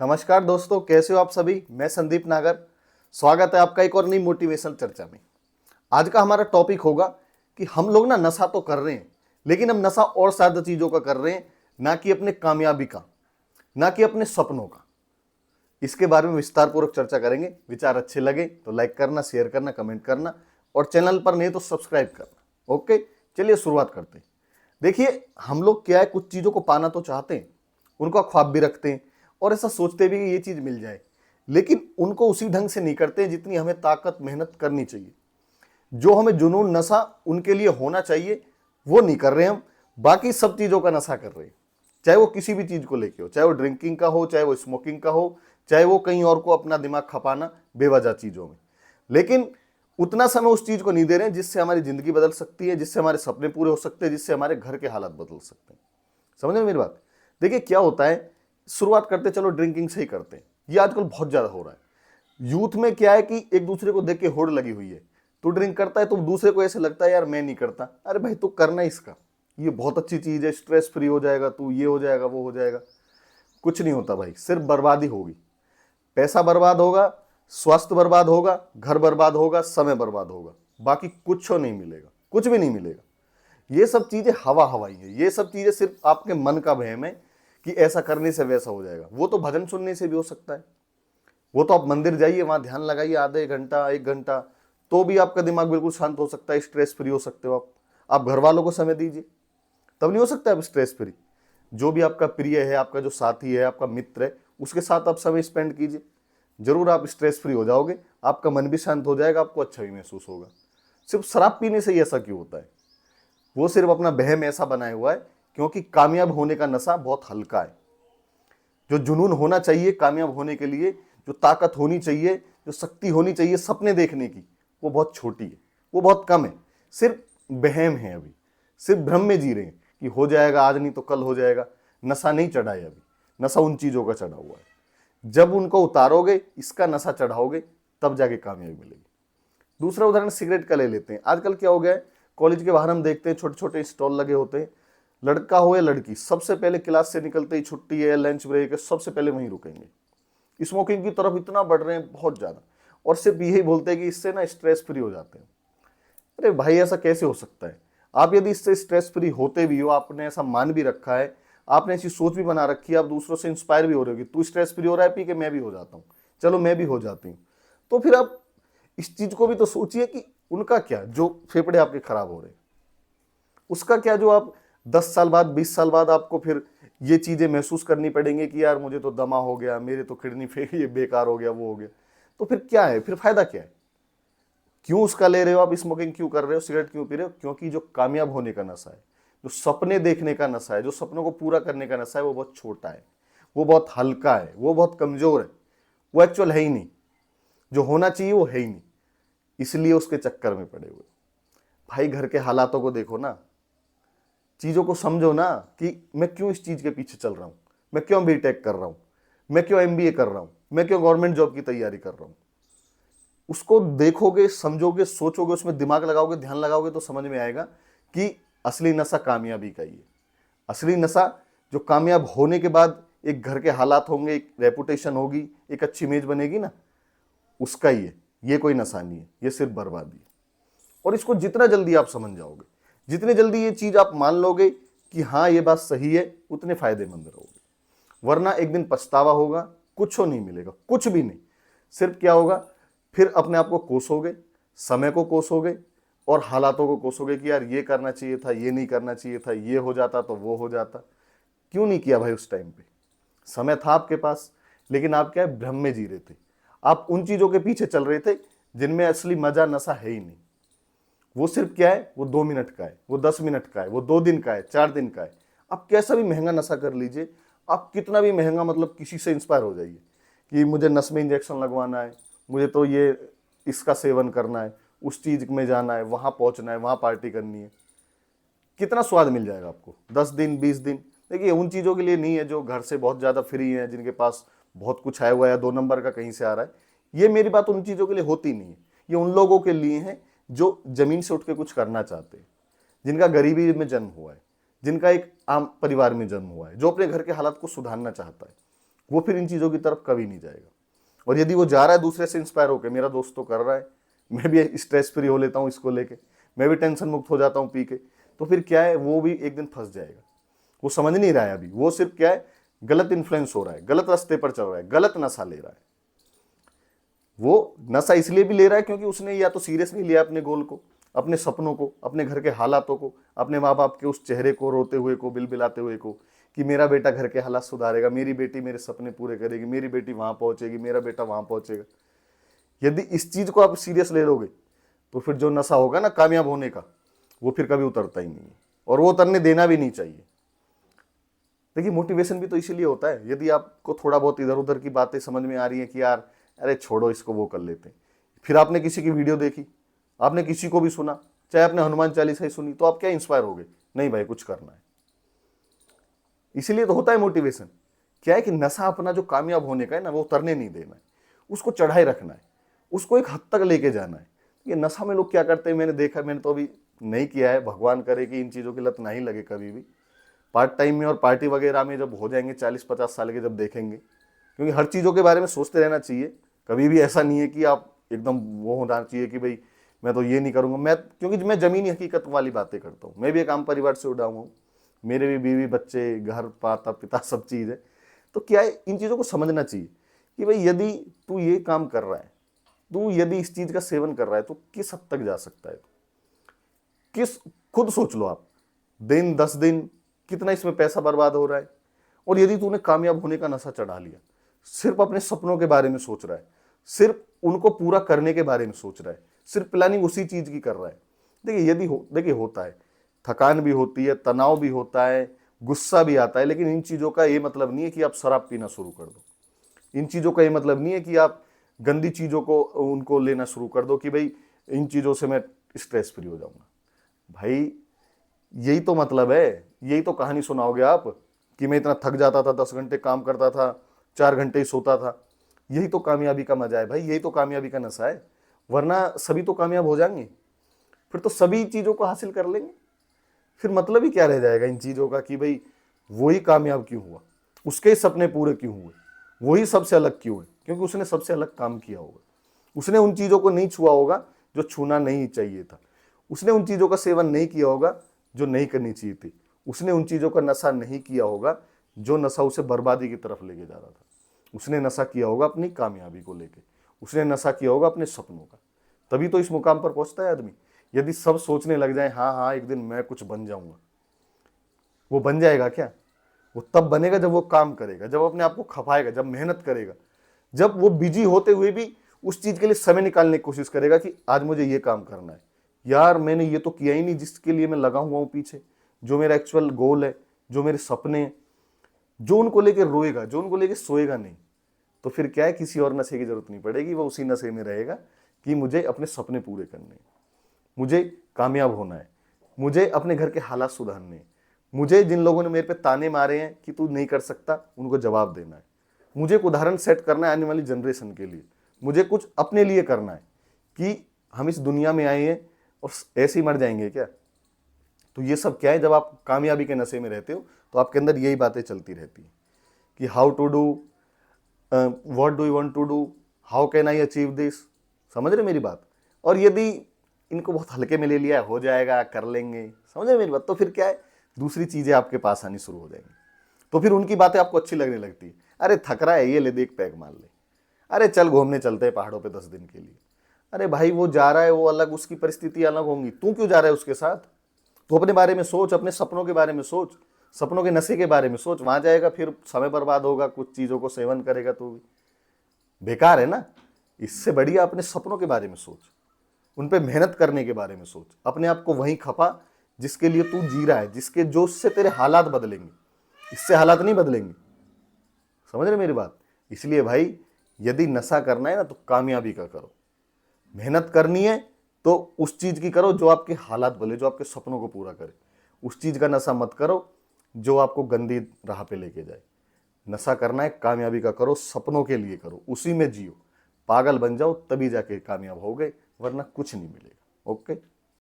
नमस्कार दोस्तों, कैसे हो आप सभी। मैं संदीप नागर। स्वागत है आपका एक और नई मोटिवेशनल चर्चा में। आज का हमारा टॉपिक होगा कि हम लोग ना नशा तो कर रहे हैं, लेकिन हम नशा और ज्यादा चीजों का कर रहे हैं, ना कि अपने कामयाबी का, ना कि अपने सपनों का। इसके बारे में विस्तार पूर्वक चर्चा करेंगे। विचार अच्छे लगे तो लाइक करना, शेयर करना, कमेंट करना, और चैनल पर नहीं तो सब्सक्राइब करना। ओके, चलिए शुरुआत करते हैं। देखिए, हम लोग क्या है, कुछ चीजों को पाना तो चाहते हैं, उनका ख्वाब भी रखते हैं, और ऐसा सोचते भी कि ये चीज मिल जाए, लेकिन उनको उसी ढंग से नहीं करते हैं जितनी हमें ताकत मेहनत करनी चाहिए। जो हमें जुनून नशा उनके लिए होना चाहिए वो नहीं कर रहे हम, बाकी सब चीजों का नशा कर रहे हैं। चाहे वो किसी भी चीज को लेके हो, चाहे वो ड्रिंकिंग का हो, चाहे वो स्मोकिंग का हो, चाहे वो कहीं और को अपना दिमाग खपाना बेवजह चीजों में। लेकिन उतना समय उस चीज को नहीं दे रहे हैं जिससे हमारी जिंदगी बदल सकती है, जिससे हमारे सपने पूरे हो सकते हैं, जिससे हमारे घर के हालात बदल सकते हैं। समझ में मेरी बात। देखिए क्या होता है, शुरुआत करते चलो ड्रिंकिंग से ही करते हैं। ये आजकल बहुत ज्यादा हो रहा है। यूथ में क्या है कि एक दूसरे को देख के होड़ लगी हुई है। तू ड्रिंक करता है तो दूसरे को ऐसे लगता है यार मैं नहीं करता। अरे भाई तू करना इसका, ये बहुत अच्छी चीज है, स्ट्रेस फ्री हो जाएगा तू, ये हो जाएगा वो हो जाएगा। कुछ नहीं होता भाई, सिर्फ बर्बादी होगी। पैसा बर्बाद होगा, स्वास्थ्य बर्बाद होगा, घर बर्बाद होगा, समय बर्बाद होगा, बाकी कुछ नहीं मिलेगा, कुछ भी नहीं मिलेगा। ये सब चीजें हवा हवाई है। ये सब चीजें सिर्फ आपके मन का वहम है कि ऐसा करने से वैसा हो जाएगा। वो तो भजन सुनने से भी हो सकता है। वो तो आप मंदिर जाइए, वहां ध्यान लगाइए आधे घंटा 1 घंटा, तो भी आपका दिमाग बिल्कुल शांत हो सकता है, स्ट्रेस फ्री हो सकते हो आप घर वालों को समय दीजिए, तब नहीं हो सकता आप स्ट्रेस फ्री। जो भी आपका प्रिय है, आपका जो साथी है, आपका मित्र है, उसके साथ आप समय स्पेंड कीजिए। जरूर आप स्ट्रेस फ्री हो जाओगे, आपका मन भी शांत हो जाएगा, आपको अच्छा भी महसूस होगा। सिर्फ शराब पीने से ही ऐसा क्यों होता है? वो सिर्फ अपना बहम ऐसा बनाया हुआ है क्योंकि कामयाब होने का नशा बहुत हल्का है। जो जुनून होना चाहिए कामयाब होने के लिए, जो ताकत होनी चाहिए, जो शक्ति होनी चाहिए सपने देखने की, वो बहुत छोटी है, वो बहुत कम है। सिर्फ बहम है अभी, सिर्फ भ्रम में जी रहे हैं कि हो जाएगा, आज नहीं तो कल हो जाएगा। नशा नहीं चढ़ा है अभी, नशा उन चीजों का चढ़ा हुआ है। जब उनको उतारोगे, इसका नशा चढ़ाओगे, तब जाके कामयाबी मिलेगी। दूसरा उदाहरण सिगरेट का ले लेते हैं। आजकल क्या हो गया है, कॉलेज के बाहर हम देखते हैं छोटे छोटे स्टॉल लगे होते हैं। लड़का हो या लड़की, सबसे पहले क्लास से निकलते ही, छुट्टी है, लंच ब्रेक है, सबसे पहले वहीं रुकेंगे। स्मोकिंग की तरफ इतना बढ़ रहे हैं, बहुत ज्यादा। और सिर्फ यही बोलते हैं कि इससे ना स्ट्रेस फ्री हो जाते हैं। अरे भाई ऐसा कैसे हो सकता है? आप यदि इससे स्ट्रेस फ्री होते भी हो, आपने ऐसा मान भी रखा है, आपने ऐसी सोच भी बना रखी है, आप दूसरों से इंस्पायर भी हो रहे हो कि तू स्ट्रेस फ्री हो रहा है पी के, मैं भी हो जाता हूँ, चलो मैं भी हो जाती हूँ। तो फिर आप इस चीज को भी तो सोचिए कि उनका क्या जो फेफड़े आपके खराब हो रहे हैं, उसका क्या जो आप 10 साल बाद, 20 साल बाद आपको फिर ये चीजें महसूस करनी पड़ेंगी कि यार मुझे तो दमा हो गया, मेरे तो किडनी फेल, ये बेकार हो गया, वो हो गया। तो फिर क्या है, फिर फायदा क्या है? क्यों उसका ले रहे हो आप? स्मोकिंग क्यों कर रहे हो? सिगरेट क्यों पी रहे हो? क्योंकि जो कामयाब होने का नशा है, जो सपने देखने का नशा है, जो सपनों को पूरा करने का नशा है, वो बहुत छोटा है, वो बहुत हल्का है, वो बहुत कमजोर है, वो एक्चुअल है ही नहीं। जो होना चाहिए वो है ही नहीं, इसलिए उसके चक्कर में पड़े हुए। भाई घर के हालातों को देखो ना, चीजों को समझो ना कि मैं क्यों इस चीज के पीछे चल रहा हूं, मैं क्यों बीटेक कर रहा हूं, मैं क्यों एमबीए कर रहा हूं, मैं क्यों गवर्नमेंट जॉब की तैयारी कर रहा हूं। उसको देखोगे, समझोगे, सोचोगे, उसमें दिमाग लगाओगे, ध्यान लगाओगे, तो समझ में आएगा कि असली नशा कामयाबी का ही है। असली नशा जो कामयाब होने के बाद एक घर के हालात होंगे, एक रेपुटेशन होगी, एक अच्छी इमेज बनेगी ना, उसका ही है। ये कोई नशा नहीं है, ये सिर्फ बर्बादी है। और इसको जितना जल्दी आप समझ जाओगे, जितने जल्दी ये चीज आप मान लोगे कि हाँ ये बात सही है, उतने फायदेमंद रहोगे। वरना एक दिन पछतावा होगा, कुछ नहीं मिलेगा, कुछ भी नहीं। सिर्फ क्या होगा, फिर अपने आप को कोसोगे, समय को कोसोगे, और हालातों को कोसोगे कि यार ये करना चाहिए था, ये नहीं करना चाहिए था, ये हो जाता तो वो हो जाता। क्यों नहीं किया भाई उस टाइम पे? समय था आपके पास, लेकिन आप क्या है, भ्रम में जी रहे थे। आप उन चीजों के पीछे चल रहे थे जिनमें असली मजा नशा है ही नहीं। वो सिर्फ क्या है, वो 2 मिनट का है, वो 10 मिनट का है, वो 2 दिन का है, 4 दिन का है। आप कैसा भी महंगा नशा कर लीजिए, आप कितना भी महंगा, मतलब किसी से इंस्पायर हो जाइए कि मुझे नस में इंजेक्शन लगवाना है, मुझे तो ये इसका सेवन करना है, उस चीज में जाना है, वहां पहुंचना है, वहां पार्टी करनी है। कितना स्वाद मिल जाएगा आपको 10 दिन 20 दिन। देखिए उन चीज़ों के लिए नहीं है जो घर से बहुत ज़्यादा फ्री हैं, जिनके पास बहुत कुछ आया हुआ है, 2 नंबर का कहीं से आ रहा है। ये मेरी बात उन चीज़ों के लिए होती नहीं है। ये उन लोगों के लिए है जो जमीन से उठ के कुछ करना चाहते हैं, जिनका गरीबी में जन्म हुआ है, जिनका एक आम परिवार में जन्म हुआ है, जो अपने घर के हालात को सुधारना चाहता है। वो फिर इन चीज़ों की तरफ कभी नहीं जाएगा। और यदि वो जा रहा है दूसरे से इंस्पायर होकर, मेरा दोस्त तो कर रहा है, मैं भी स्ट्रेस फ्री हो लेता हूँ इसको लेके, मैं भी टेंशन मुक्त हो जाता हूँ पी के, तो फिर क्या है, वो भी एक दिन फंस जाएगा। वो समझ नहीं रहा है अभी, वो सिर्फ क्या है, गलत इन्फ्लुएंस हो रहा है, गलत रास्ते पर चल रहा है, गलत नशा ले रहा है। वो नशा इसलिए भी ले रहा है क्योंकि उसने या तो सीरियस नहीं लिया अपने गोल को, अपने सपनों को, अपने घर के हालातों को, अपने माँ बाप के उस चेहरे को रोते हुए को, बिलबिलाते हुए को, कि मेरा बेटा घर के हालात सुधारेगा, मेरी बेटी मेरे सपने पूरे करेगी, मेरी बेटी वहां पहुंचेगी, मेरा बेटा वहां पहुंचेगा। यदि इस चीज को आप सीरियस ले लोगे तो फिर जो नशा होगा ना कामयाब होने का, वो फिर कभी उतरता ही नहीं है, और वो उतरने देना भी नहीं चाहिए। देखिए, मोटिवेशन भी तो इसीलिए होता है, यदि आपको थोड़ा बहुत इधर उधर की बातें समझ में आ रही है कि यार अरे छोड़ो इसको, वो कर लेते हैं, फिर आपने किसी की वीडियो देखी, आपने किसी को भी सुना, चाहे आपने हनुमान चालीसा ही सुनी, तो आप क्या इंस्पायर हो गए, नहीं भाई कुछ करना है। इसीलिए तो होता है मोटिवेशन। क्या है कि नशा अपना जो कामयाब होने का है ना, वो उतरने नहीं देना है, उसको चढ़ाए रखना है, उसको एक हद तक लेके जाना है। ये नशा में लोग क्या करते हैं, मैंने देखा, मैंने तो अभी नहीं किया है, भगवान करे कि इन चीज़ों की लत नहीं लगे कभी भी। पार्ट टाइम में और पार्टी वगैरह में जब हो जाएंगे 40-50 साल के, जब देखेंगे, क्योंकि हर चीज़ों के बारे में सोचते रहना चाहिए, कभी भी ऐसा नहीं है कि आप एकदम वो होना चाहिए कि भाई मैं तो ये नहीं करूँगा, मैं, क्योंकि मैं ज़मीनी हकीकत वाली बातें करता हूँ। मैं भी एक आम परिवार से उड़ा हुआ हूँ, मेरे भी बीवी बच्चे, घर, माता पिता, सब चीज़ है। तो क्या है, इन चीज़ों को समझना चाहिए कि भाई यदि तू ये काम कर रहा है, तू यदि इस चीज़ का सेवन कर रहा है, तो किस हद तक जा सकता है, किस, खुद सोच लो आप, दिन 10 दिन कितना इसमें पैसा बर्बाद हो रहा है। और यदि तूने कामयाब होने का नशा चढ़ा लिया, सिर्फ अपने सपनों के बारे में सोच रहा है, सिर्फ उनको पूरा करने के बारे में सोच रहा है, सिर्फ प्लानिंग उसी चीज की कर रहा है, देखिए यदि देखिए होता है, थकान भी होती है, तनाव भी होता है, गुस्सा भी आता है, लेकिन इन चीजों का ये मतलब नहीं है कि आप शराब पीना शुरू कर दो। इन चीजों का ये मतलब नहीं है कि आप गंदी चीजों को उनको लेना शुरू कर दो कि भाई इन चीजों से मैं स्ट्रेस फ्री हो जाऊंगा। भाई यही तो मतलब है, यही तो कहानी सुनाओगे आप कि मैं इतना थक जाता था, 10 घंटे काम करता था, 4 घंटे ही सोता था। यही तो कामयाबी का मजा है भाई, यही तो कामयाबी का नशा है। वरना सभी तो कामयाब हो जाएंगे, फिर तो सभी चीजों को हासिल कर लेंगे, फिर मतलब ही क्या रह जाएगा इन चीजों का कि भाई वही कामयाब क्यों हुआ, उसके ही सपने पूरे क्यों हुए, वही सबसे अलग क्यों है, क्योंकि उसने सबसे अलग काम किया होगा, उसने उन चीजों को नहीं छुआ होगा जो छूना नहीं चाहिए था, उसने उन चीजों का सेवन नहीं किया होगा जो नहीं करनी चाहिए थी, उसने उन चीजों का नशा नहीं किया होगा जो नशा उसे बर्बादी की तरफ लेके जा रहा था, उसने नशा किया होगा अपनी कामयाबी को लेके, उसने नशा किया होगा अपने सपनों का। तभी तो इस मुकाम पर पहुंचता है आदमी। यदि सब सोचने लग जाए हाँ हाँ एक दिन मैं कुछ बन जाऊंगा, वो बन जाएगा क्या? वो तब बनेगा जब वो काम करेगा, जब अपने आप को खपाएगा, जब मेहनत करेगा, जब वो बिजी होते हुए भी उस चीज के लिए समय निकालने की कोशिश करेगा कि आज मुझे ये काम करना है, यार मैंने ये तो किया ही नहीं जिसके लिए मैं लगा हुआ हूं पीछे, जो मेरा एक्चुअल गोल है, जो मेरे सपने हैं, जो उनको लेके रोएगा, जो उनको लेके सोएगा नहीं, तो फिर क्या है, किसी और नशे की जरूरत नहीं पड़ेगी, वो उसी नशे में रहेगा कि मुझे अपने सपने पूरे करने हैं, मुझे कामयाब होना है, मुझे अपने घर के हालात सुधारने हैं, मुझे जिन लोगों ने मेरे पे ताने मारे हैं कि तू नहीं कर सकता उनको जवाब देना है, मुझे एक उदाहरण सेट करना है आने वाली जनरेशन के लिए, मुझे कुछ अपने लिए करना है कि हम इस दुनिया में आए हैं और ऐसे ही मर जाएंगे क्या? तो ये सब क्या है, जब आप कामयाबी के नशे में रहते हो तो आपके अंदर यही बातें चलती रहती हैं कि how to do, what do you want to do, how can I achieve this. समझ रहे मेरी बात? और यदि इनको बहुत हल्के में ले लिया, हो जाएगा, कर लेंगे, समझ रहे मेरी बात, तो फिर क्या है, दूसरी चीजें आपके पास आनी शुरू हो जाएंगी, तो फिर उनकी बातें आपको अच्छी लगने लगती है। अरे थक रहा है, ये ले देख पैक मार ले, अरे चल घूमने चलते हैं पहाड़ों पे 10 दिन के लिए। अरे भाई वो जा रहा है, वो अलग, उसकी परिस्थिति अलग होंगी, तू क्यों जा रहा है उसके साथ? तो अपने बारे में सोच, अपने सपनों के बारे में सोच, सपनों के नशे के बारे में सोच। वहां जाएगा फिर समय बर्बाद होगा, कुछ चीजों को सेवन करेगा तो भी बेकार है ना। इससे बढ़िया अपने सपनों के बारे में सोच, उन पे मेहनत करने के बारे में सोच, अपने आप को वहीं खपा जिसके लिए तू जी रहा है, जिसके जो उससे तेरे हालात बदलेंगे, इससे हालात नहीं बदलेंगे। समझ रहे मेरी बात? इसलिए भाई यदि नशा करना है ना तो कामयाबी का करो, मेहनत करनी है तो उस चीज की करो जो आपके हालात बदले, जो आपके सपनों को पूरा करे। उस चीज का नशा मत करो जो आपको गंदी राह पे लेके जाए। नशा करना है कामयाबी का करो, सपनों के लिए करो, उसी में जियो, पागल बन जाओ तभी जाके कामयाब होगे, वरना कुछ नहीं मिलेगा। ओके।